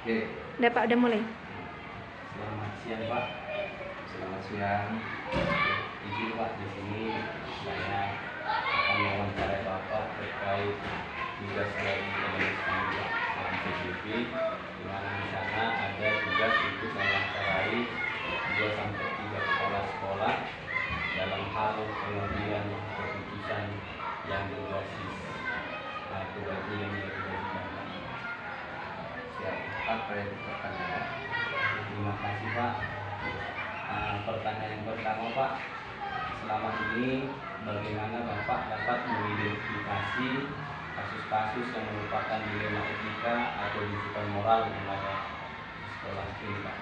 Oke. Udah Pak, udah mulai. Selamat siang Pak. Selamat siang. Izin Pak, di sini saya akan mewawancarai Bapak terkait tugas dari Kementerian dalam CCP, di mana di sana ada tugas untuk mewawancarai 2 sampai 3 kepala sekolah dalam hal pengambilan keputusan yang berbasis kewajiban yang dilakukan. Apa yang pertanyaan? Terima kasih Pak. Pertanyaan yang pertama Pak, selama ini bagaimana Bapak dapat mengidentifikasi kasus-kasus yang merupakan dilema etika atau rujukan moral yang ada di sekolah ini Pak?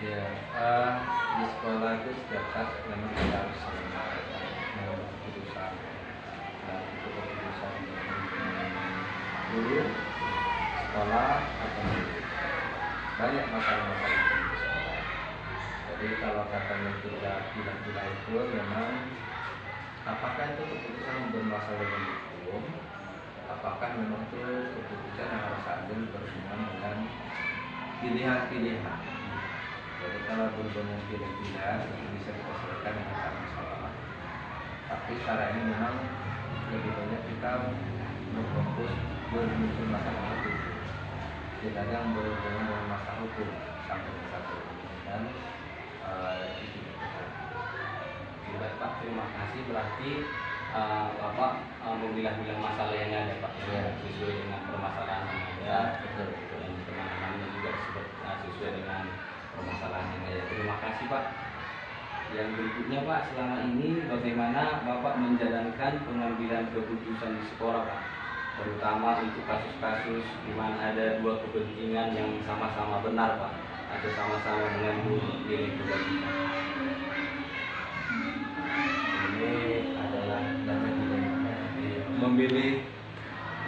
Ya, di sekolah itu setiap saat memang kita harus mengambil keputusan, itu keputusan guru, sekolah atau murid. Banyak masalah-masalah di sekolah. Jadi kalau katanya kita gila-gila itu memang apakah itu keputusan bermasalah dengan hukum, apakah memang itu keputusan yang harus adil berhubungan dengan pilihan-pilihan. Jadi kalau berhubungan pilihan-pilihan itu bisa kita selesaikan dengan cara masalah. Tapi sekarang ini memang lebih banyak kita berfokus bermuncul masalah hukum. Tidak ada yang berhubungan dengan masalah hukum sampai ke satu dan itu kita. Baik Pak, terima kasih. Berarti Bapak memilah-milah masalah yang ada Pak, ya, sesuai dengan permasalahan yang ada, betul, dan penanganannya juga sesuai dengan permasalahan yang ada. Terima kasih Pak. Yang berikutnya Pak, selama ini bagaimana Bapak menjalankan pengambilan keputusan di sekolah Pak, terutama untuk kasus-kasus di mana ada 2 kepentingan yang sama-sama benar Pak, atau sama-sama mengandung nilai kebajikan? Ini adalah memilih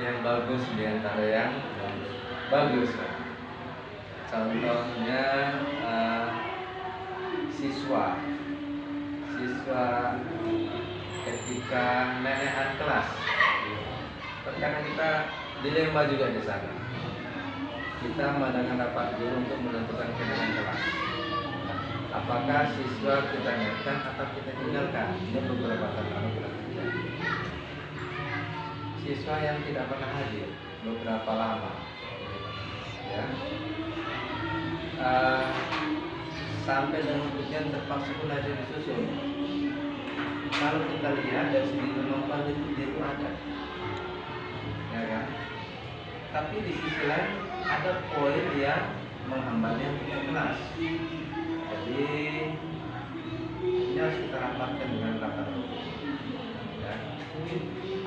yang bagus di antara yang bagus. Contohnya siswa ketika nenekan kelas, karena kita dilema juga di sana. Kita mengadakan rapat guru untuk menentukan kenaikan kelas. Apakah siswa kita naikkan atau kita tinggalkan? Ini beberapa tantangan kita terjadi. Siswa yang tidak pernah hadir beberapa lama, ya, sampai dengan ujian terpaksa pun ada disusul. Kalau kita lihat dari segi kemampuan itu ada, ya kan? Tapi di sisi lain ada poin yang menghambatnya untuk kelas. Jadi ini harus kita rapatkan dengan rapat guru. Ya.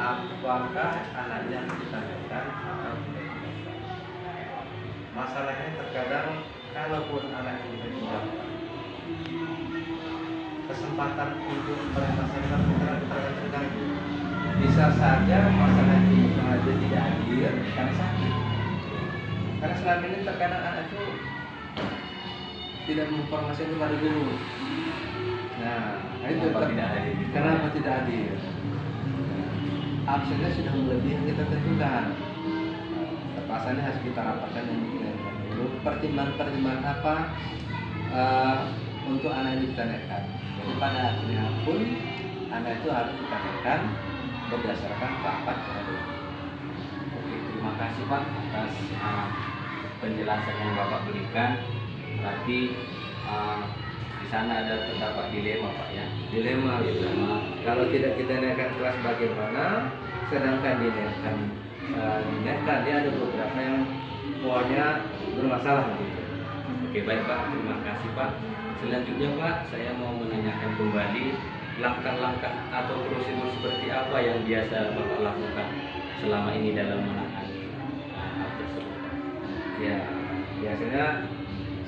Apakah anaknya kita naikkan atau tidak? Masalahnya terkadang kalaupun anak kita tinggalkan, kesempatan untuk perentasan kita terganggu. Bisa saja masalah ini sengaja tidak hadir karena sakit. Karena selama ini terkadang anak itu tidak menginformasikan kepada guru. Nah, itu kenapa tidak hadir? Absennya sudah melebihi yang kita tentukan. Terpaksa harus kita rapatkan dengan guru. Pertimbangan apa untuk anak ini kita naikkan. Jadi pada akhirnya pun anak itu harus kita naikkan berdasarkan rapat dengan guru. Oke, terima kasih Pak atas penjelasan yang Bapak berikan. Berarti di sana terdapat dilema Pak ya. Dilema. Kalau tidak kita naikkan kelas bagaimana? Sedangkan dinaikkan dia ada beberapa yang poinnya bermasalah gitu. Oke, baik Pak, terima kasih Pak. Selanjutnya Pak, saya mau menanyakan kembali langkah-langkah atau prosedur seperti apa yang biasa Bapak lakukan selama ini dalam menangani hal tersebut. Ya, biasanya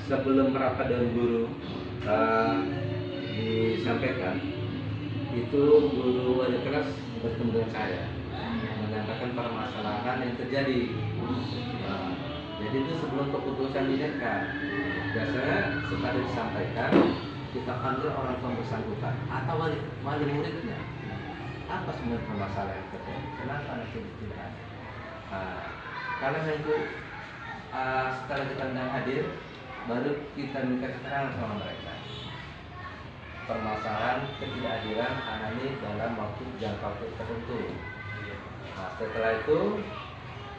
sebelum rapat dengan guru disampaikan, itu guru wali kelas bertemu dengan saya menyampaikan permasalahan yang terjadi. Jadi itu sebelum keputusan dinaikkan, biasanya setelah disampaikan kita panggil orang tua bersangkutan atau wali muridnya. Apa sebenarnya permasalahan yang terjadi? Kenapa anak itu tidak ada? Kalau itu setelah kita undang hadir, baru kita minta keterangan sama mereka. Permasalahan ketidakhadiran anak ini dalam waktu jangka waktu tertentu. Nah, setelah itu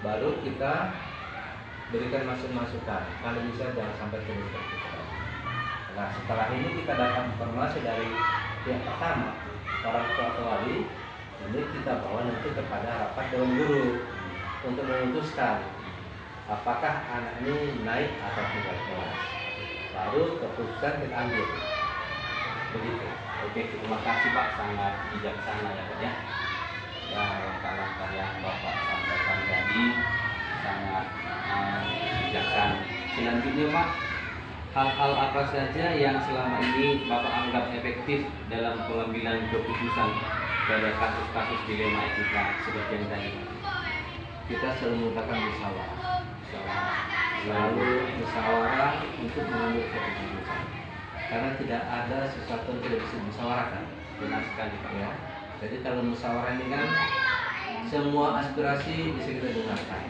baru kita berikan masukan. Kalau bisa jangan sampai terlibat. Nah, setelah ini kita dapat informasi dari pihak pertama, orang tua atau wali, ini kita bawa nanti kepada rapat dewan guru untuk memutuskan apakah anak ini naik atau tidak kelas. Baru keputusan kita ambil. Begitu. Oke, terima kasih Pak, sangat bijaksana ya Pak ya. Ya, langkah-langkah yang Bapak sampaikan tadi sangat bijaksana. Selanjutnya Pak, hal-hal apa saja yang selama ini Bapak anggap efektif dalam pengambilan keputusan pada kasus-kasus dilema etika seperti yang tadi? Kita selalu menggunakan musyawarah. Selalu musyawarah untuk mengambil keputusan. Karena tidak ada sesuatu yang tidak bisa dimusyawarahkan. Benar sekali Pak Ya. Jadi kalau musyawarah ini kan semua aspirasi bisa kita dengarkan.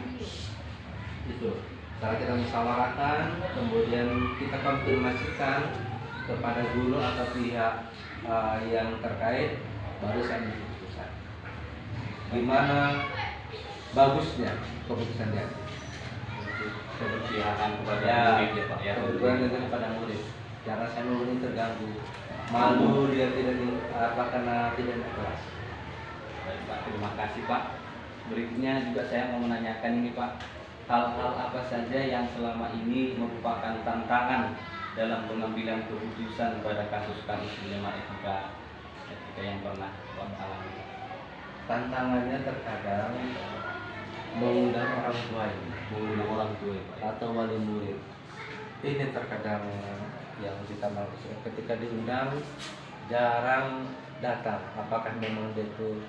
Itu. Setelah kita musyawarahkan, kemudian kita konfirmasikan kepada guru atau pihak yang terkait, baru saya ambil keputusan. Gimana bagusnya keputusan dia? keberpihakan kepada murid ya Pak ya. Kebetulan itu kepada murid. Jangan saya murid terganggu. Malu dia tidak karena tidak naik kelas. Baik Pak, terima kasih Pak. Berikutnya juga saya mau menanyakan ini Pak, hal-hal apa saja yang selama ini merupakan tantangan dalam pengambilan keputusan pada kasus-kasus dilema etika yang pernah Bapak alami? Tantangannya terkadang mengundang orang tua ini, Mengundang orang tua ya Pak ya. atau wali murid. Ini terkadang yang kita maksud ketika diundang jarang datang. Apakah memang dia itu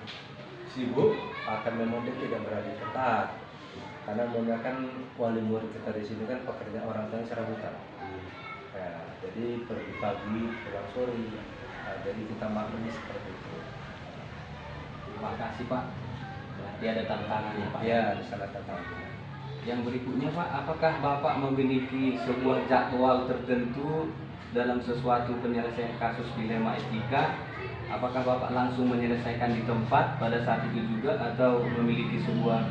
sibuk? Akan memang dia tidak berada di tempat? Karena menggunakan wali murid kita di sini kan pekerjaan orang tua serabutan. Ya, jadi pergi pagi pulang sore. Nah, jadi kita maklumi seperti itu. Terima kasih Pak. Berarti ada tantangannya Pak. Ya, di sana tantangannya. Yang berikutnya Pak, apakah Bapak memiliki sebuah jadwal tertentu dalam sesuatu penyelesaian kasus dilema etika? Apakah Bapak langsung menyelesaikan di tempat pada saat itu juga atau memiliki sebuah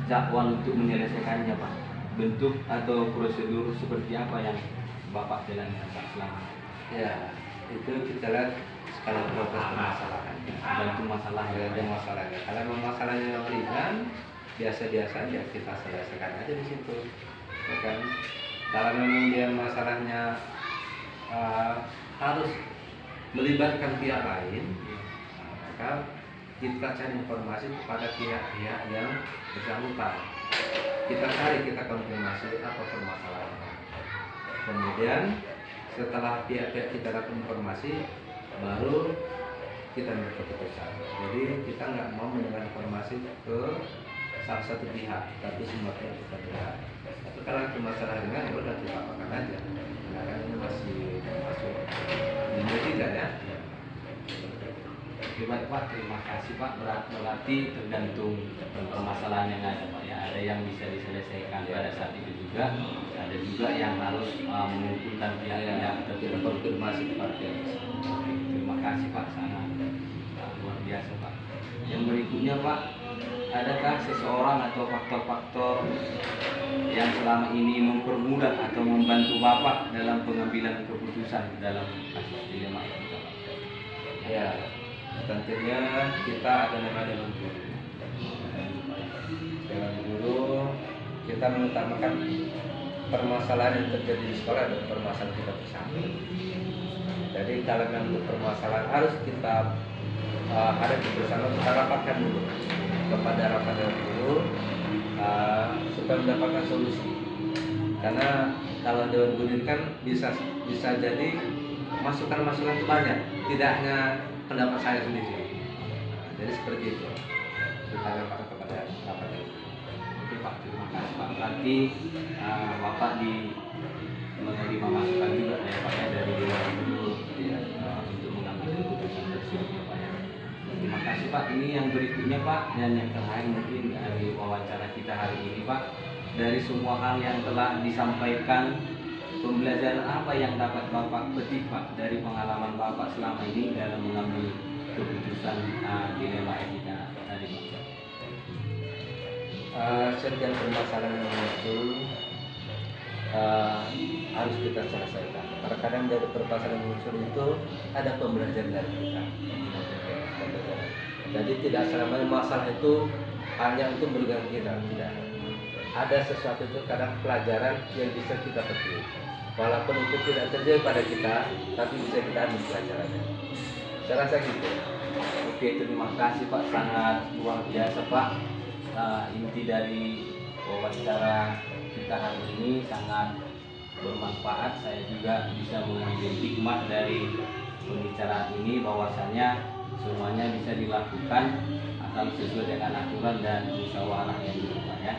jadwal untuk menyelesaikannya Pak? Bentuk atau prosedur seperti apa yang Bapak jalankan Pak selama? Ya, itu kita lihat skala progres permasalahan. Bantu masalah ya. Ada masalahnya. Kalau memang masalahnya yang ringan, biasa-biasa ya kita selesaikan aja di situ. Ya kan? Kalau memang dia masalahnya harus melibatkan pihak lain, maka kita cari informasi kepada pihak-pihak yang bersangkutan. Kita cari, kita konfirmasi apa permasalahannya. Kemudian setelah pihak-pihak kita dapat informasi, baru kita ambil keputusan. Jadi kita nggak mau mendengar informasi ke salah satu pihak, tapi semua pihak kita dengar. Tapi kalau itu masalah ringan, ya udah kita apakan aja. Karena kan ini masih masuk dunia tidak ya. Oke baik Pak, terima kasih Pak. Berarti tergantung permasalahan yang ada Pak ya. Ada yang bisa diselesaikan pada saat itu juga, ada juga yang harus mengumpulkan pihak yang Kita konfirmasi kepada pihak. Terima kasih Pak, sangat luar biasa Pak. Yang berikutnya Pak, adakah seseorang atau faktor-faktor yang selama ini mempermudah atau membantu Bapak dalam pengambilan keputusan dalam kasus dilema etika Pak? Ya, tentunya kita ada namanya dewan guru. Dewan guru kita mengutamakan permasalahan yang terjadi di sekolah dan permasalahan kita bersama. Jadi kalau memang permasalahan harus kita hadapi bersama, kita rapatkan dulu kepada rapat dewan guru supaya mendapatkan solusi. Karena kalau dewan guru ini kan bisa jadi masukan-masukan itu banyak, tidak hanya pendapat saya sendiri. Jadi seperti itu. Kita lempar kepada rapat dewan guru. Oke Pak, terima kasih Pak. Berarti Bapak menerima masukan juga ya Pak ya dari Dewan Guru ya, untuk mengambil keputusan tersebut ya Pak ya. Terima kasih Pak. Ini yang berikutnya Pak dan yang terakhir mungkin dari wawancara kita hari ini Pak. dari semua hal yang telah disampaikan, pembelajaran apa yang dapat Bapak petik Pak dari pengalaman Bapak selama ini dalam mengambil keputusan dilema etika tadi Pak? Setiap permasalahan yang muncul harus kita selesaikan. Terkadang dari permasalahan yang muncul itu ada pembelajaran dari kita. Jadi tidak selamanya masalah itu hanya untuk merugikan kita, tidak. Ada sesuatu itu kadang pelajaran yang bisa kita petik. Walaupun itu tidak terjadi pada kita, tapi bisa kita ambil pelajarannya. Saya rasa gitu. Oke, terima kasih Pak, sangat luar biasa Pak. Inti dari wawancara kita hari ini sangat bermanfaat. Saya juga bisa mengambil hikmah dari pembicaraan ini bahwasanya semuanya bisa dilakukan asal sesuai dengan aturan dan musyawarah yang dilakukan ya.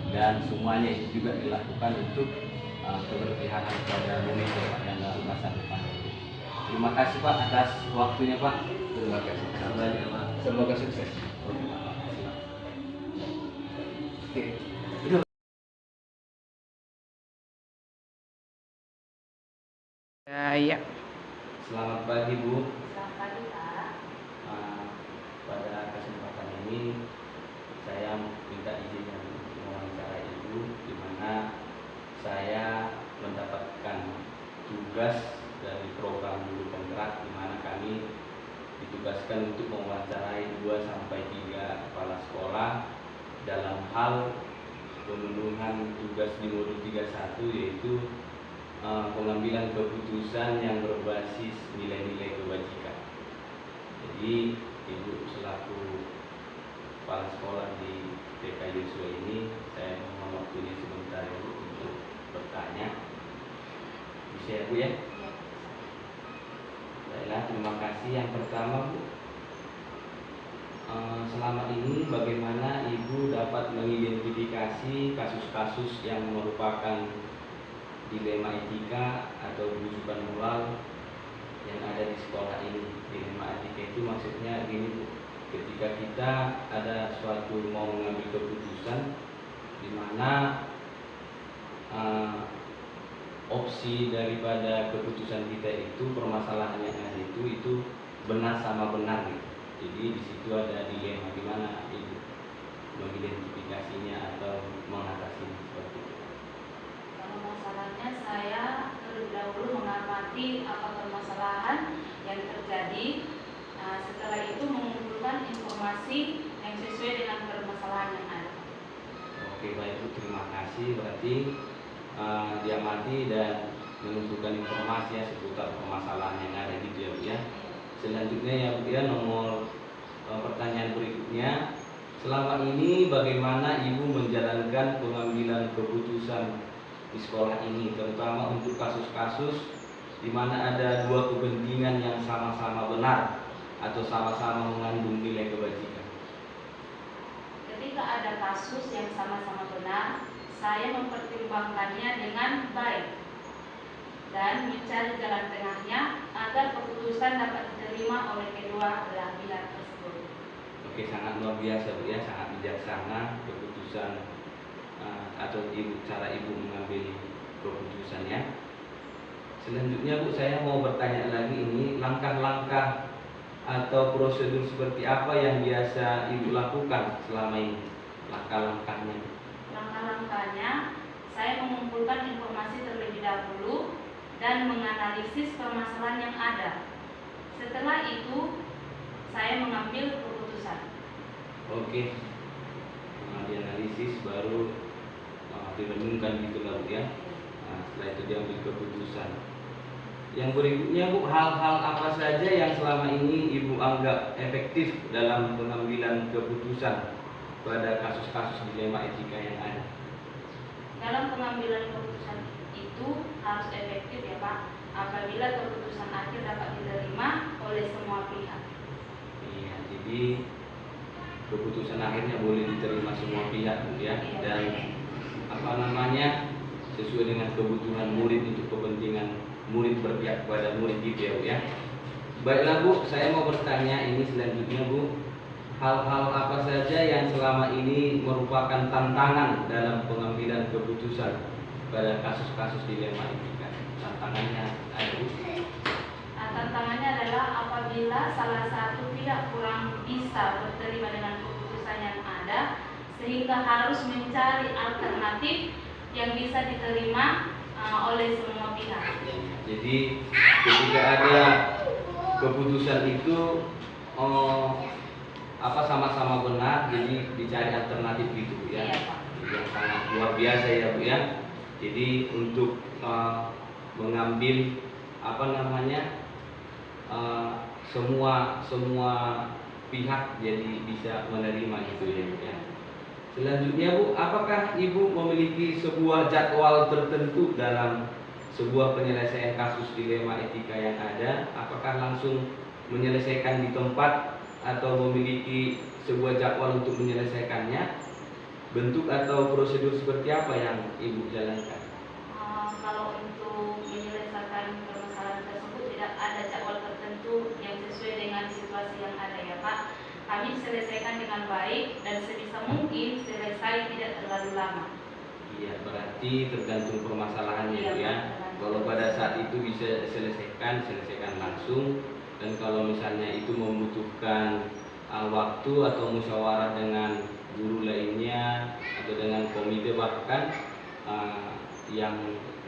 Dan semuanya itu juga dilakukan untuk keberpihakan kepada Indonesia dan masa depan. Terima kasih Pak atas waktunya Pak. Terima kasih. Semoga sukses. Oke. Ya. Selamat pagi Bu. Selamat pagi Pak. Pada kesempatan ini saya minta izin untuk mewawancara Ibu, di mana saya mendapatkan tugas dari program guru kontrak, di mana kami ditugaskan untuk mewawancarai 2 sampai 3 kepala sekolah dalam hal pemenuhan tugas di modul 31, yaitu pengambilan keputusan yang berbasis nilai-nilai kebajikan. Jadi Ibu selaku kepala sekolah di TK Yosua ini, saya mohon waktunya sebentar Ibu untuk bertanya. Bisa ya Bu ya? Baiklah, terima kasih. Yang pertama Bu, selama ini bagaimana Ibu dapat mengidentifikasi kasus-kasus yang merupakan dilema etika atau rujukan moral yang ada di sekolah ini? Dilema etika itu maksudnya gini Bu, ketika kita ada suatu mau mengambil keputusan di mana opsi daripada keputusan kita itu, permasalahan yang ada itu benar sama benar gitu. Jadi di situ ada dilema, gimana Ibu mengidentifikasinya atau mengatasinya seperti itu? Kalau masalahnya saya terlebih dahulu mengamati apa permasalahan yang terjadi. Nah, setelah itu mengumpulkan informasi yang sesuai dengan permasalahan yang ada. Oke baik Bu, terima kasih. Berarti diamati dan mengumpulkan informasi ya seputar permasalahan yang ada gitu ya Bu ya. Selanjutnya ya Bu ya, nomor pertanyaan berikutnya, selama ini bagaimana Ibu menjalankan pengambilan keputusan di sekolah ini, terutama untuk kasus-kasus di mana ada 2 kepentingan yang sama-sama benar atau sama-sama mengandung nilai kebajikan? Ketika ada kasus yang sama-sama benar, saya mempertimbangkannya dengan baik dan mencari jalan tengahnya agar keputusan dapat diterima oleh kedua belah pihak tersebut. Oke, sangat luar biasa Bu ya, sangat bijaksana keputusan atau cara Ibu mengambil keputusannya. Selanjutnya Bu, saya mau bertanya lagi, ini langkah-langkah atau prosedur seperti apa yang biasa Ibu lakukan selama ini? Langkah-langkahnya? Langkah-langkahnya, saya mengumpulkan informasi terlebih dahulu dan menganalisis permasalahan yang ada. Setelah itu, saya mengambil keputusan. Oke, dianalisis baru direnungkan gitu lah Bu ya. Nah, setelah itu diambil keputusan. Yang berikutnya Bu, hal-hal apa saja yang selama ini Ibu anggap efektif dalam pengambilan keputusan pada kasus-kasus dilema etika yang ada? Dalam pengambilan keputusan itu harus efektif ya Pak, apabila keputusan akhir dapat diterima oleh semua pihak. Iya, jadi keputusan akhirnya boleh diterima semua pihak Bu ya, dan sesuai dengan kebutuhan murid untuk kepentingan murid, berpihak kepada murid gitu ya Bu ya. Baiklah Bu, saya mau bertanya ini selanjutnya Bu, hal-hal apa saja yang selama ini merupakan tantangan dalam pengambilan keputusan pada kasus-kasus dilema etika? Tantangannya ada, Bu? Tantangannya adalah apabila salah satu pihak kurang bisa berterima dengan keputusan yang ada, sehingga harus mencari alternatif yang bisa diterima oleh semua pihak. Jadi ketika ada keputusan itu sama-sama benar, jadi dicari alternatif gitu ya. Iya, Pak. Yang sangat luar biasa ya, Bu ya. Jadi untuk mengambil semua pihak jadi bisa menerima gitu ya, Bu ya. Selanjutnya, Bu, apakah Ibu memiliki sebuah jadwal tertentu dalam sebuah penyelesaian kasus dilema etika yang ada? Apakah langsung menyelesaikan di tempat atau memiliki sebuah jadwal untuk menyelesaikannya? Bentuk atau prosedur seperti apa yang Ibu jalankan? Kalau untuk menyelesaikan permasalahan tersebut tidak ada jadwal tertentu yang sesuai dengan situasi yang ada ya Pak. Kami selesaikan dengan baik dan sebisa mungkin selesai tidak terlalu lama. Iya, berarti tergantung permasalahannya Iya, ya. Pak. Kalau pada saat itu bisa selesaikan langsung. Dan kalau misalnya itu membutuhkan waktu atau musyawarah dengan guru lainnya atau dengan komite bahkan yang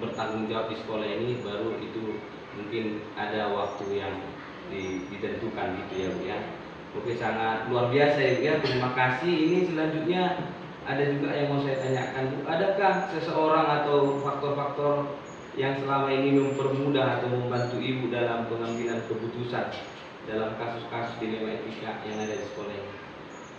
bertanggung jawab di sekolah ini, baru itu mungkin ada waktu yang ditentukan gitu ya, Bu ya. Oke, sangat luar biasa ya, Bu ya. Terima kasih. Ini selanjutnya ada juga yang mau saya tanyakan, Bu. Adakah seseorang atau faktor-faktor yang selama ini mempermudah atau membantu Ibu dalam pengambilan keputusan dalam kasus-kasus dilema etika yang ada di sekolah ini?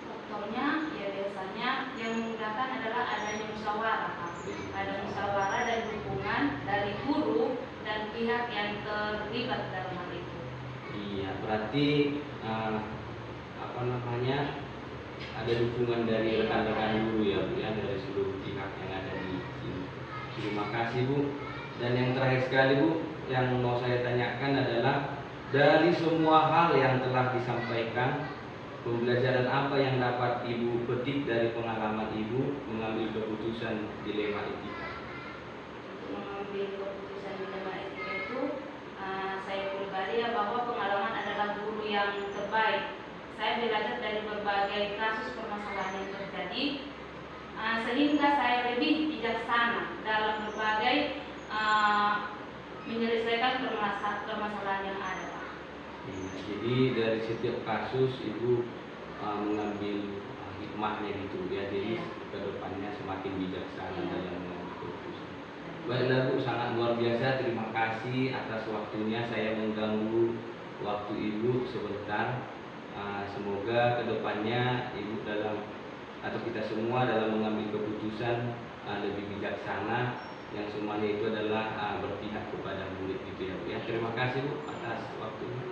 Faktornya ya biasanya yang memudahkan adalah adanya musyawarah, Pak. Ada musyawarah dan dukungan dari guru dan pihak yang terlibat dalam hal itu. Iya, berarti ada dukungan dari rekan-rekan guru ya, Bu ya, dari seluruh pihak yang ada di sini. Terima kasih, Bu. Dan yang terakhir sekali, Bu, yang mau saya tanyakan adalah dari semua hal yang telah disampaikan, pembelajaran apa yang dapat Ibu petik dari pengalaman Ibu mengambil keputusan dilema etika? Untuk mengambil keputusan dilema etika itu, saya pribadi ya bahwa pengalaman adalah guru yang terbaik. Saya belajar dari berbagai kasus permasalahan yang terjadi, sehingga saya lebih bijaksana dalam berbagai menyelesaikan permasalahan yang ada, Pak. Jadi dari setiap kasus Ibu mengambil hikmahnya gitu ya, jadi ke depannya semakin bijaksana dalam mengambil keputusan. Baiklah, Bu, sangat luar biasa. Terima kasih atas waktunya. Saya mengganggu waktu Ibu sebentar. Semoga ke depannya Ibu atau kita semua dalam mengambil keputusan lebih bijaksana, yang semuanya itu adalah berpihak kepada murid gitu ya, Bu ya. Terima kasih, Bu, atas waktunya.